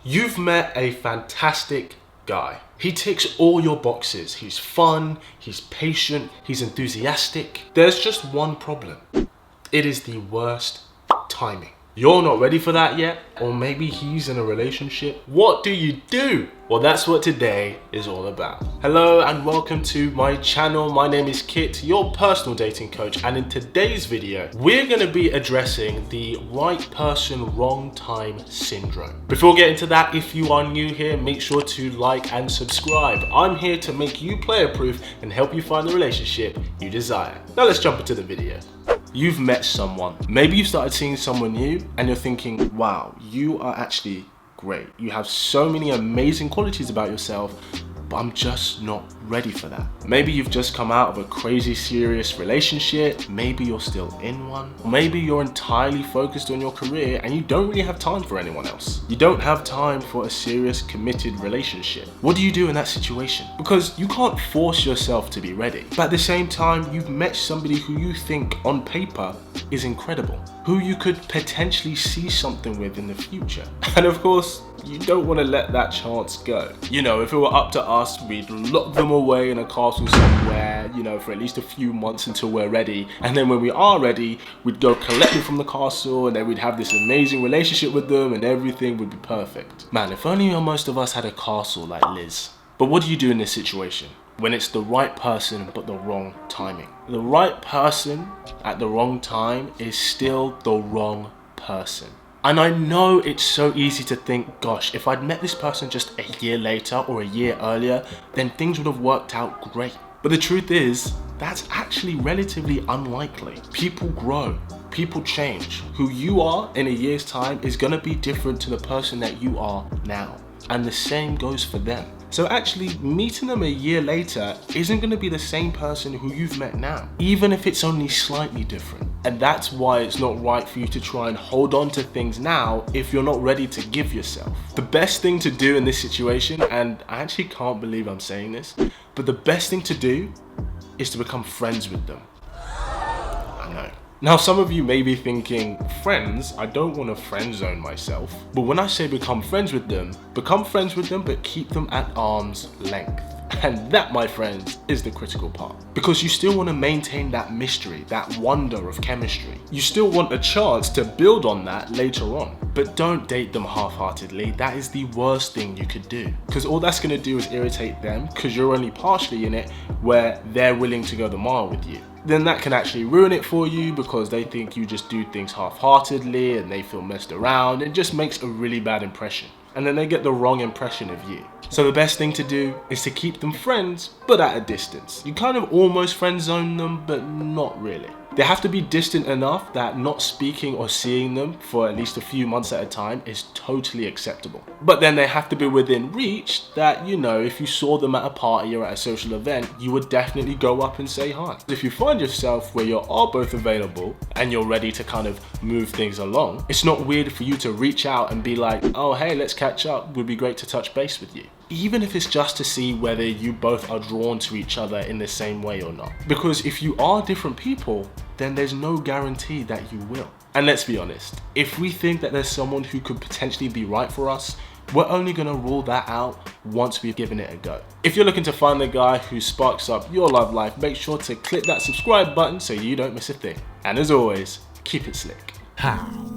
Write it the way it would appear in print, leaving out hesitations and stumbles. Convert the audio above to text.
You've met a fantastic guy. He ticks all your boxes. He's fun, he's patient, he's enthusiastic. There's just one problem. It is the worst timing. You're not ready for that yet, or maybe he's in a relationship. What do you do? Well, that's what today is all about. Hello and welcome to my channel. My name is Kit, your personal dating coach, and in today's video, we're gonna be addressing the right person, wrong time syndrome. Before we get into that, if you are new here, make sure to like and subscribe. I'm here to make you player proof and help you find the relationship you desire. Now let's jump into the video. You've met someone. Maybe you've started seeing someone new and you're thinking, wow, you are actually great. You have so many amazing qualities about yourself, but I'm just not ready for that. Maybe you've just come out of a crazy serious relationship. Maybe you're still in one. Maybe you're entirely focused on your career and you don't really have time for anyone else. You don't have time for a serious committed relationship. What do you do in that situation? Because you can't force yourself to be ready. But at the same time, you've met somebody who you think on paper is incredible, who you could potentially see something with in the future. And of course, you don't want to let that chance go. You know, if it were up to us, we'd lock them away in a castle somewhere, you know, for at least a few months until we're ready. And then when we are ready, we'd go collect them from the castle and then we'd have this amazing relationship with them and everything would be perfect. Man, if only most of us had a castle like Liz. But what do you do in this situation? When it's the right person but the wrong timing. The right person at the wrong time is still the wrong person. And I know it's so easy to think, gosh, if I'd met this person just a year later or a year earlier, then things would have worked out great. But the truth is, that's actually relatively unlikely. People grow, people change. Who you are in a year's time is gonna be different to the person that you are now. And the same goes for them. So actually meeting them a year later isn't going to be the same person who you've met now, even if it's only slightly different. And that's why it's not right for you to try and hold on to things now if you're not ready to give yourself. The best thing to do in this situation, and I actually can't believe I'm saying this, but the best thing to do is to become friends with them. I know. Now, some of you may be thinking, friends, I don't want to friend zone myself. But when I say become friends with them, but keep them at arm's length. And that, my friends, is the critical part. Because you still want to maintain that mystery, that wonder of chemistry. You still want a chance to build on that later on. But don't date them half-heartedly. That is the worst thing you could do. Because all that's going to do is irritate them because you're only partially in it where they're willing to go the mile with you. Then that can actually ruin it for you because they think you just do things half-heartedly and they feel messed around. It just makes a really bad impression. And then they get the wrong impression of you. So the best thing to do is to keep them friends, but at a distance. You kind of almost friend zone them, but not really. They have to be distant enough that not speaking or seeing them for at least a few months at a time is totally acceptable. But then they have to be within reach that, you know, if you saw them at a party or at a social event, you would definitely go up and say hi. If you find yourself where you are both available and you're ready to kind of move things along, it's not weird for you to reach out and be like, oh, hey, let's catch up. Would be great to touch base with you. Even if it's just to see whether you both are drawn to each other in the same way or not. Because if you are different people, then there's no guarantee that you will. And let's be honest, if we think that there's someone who could potentially be right for us, we're only gonna rule that out once we've given it a go. If you're looking to find the guy who sparks up your love life, make sure to click that subscribe button so you don't miss a thing. And as always, keep it slick. How?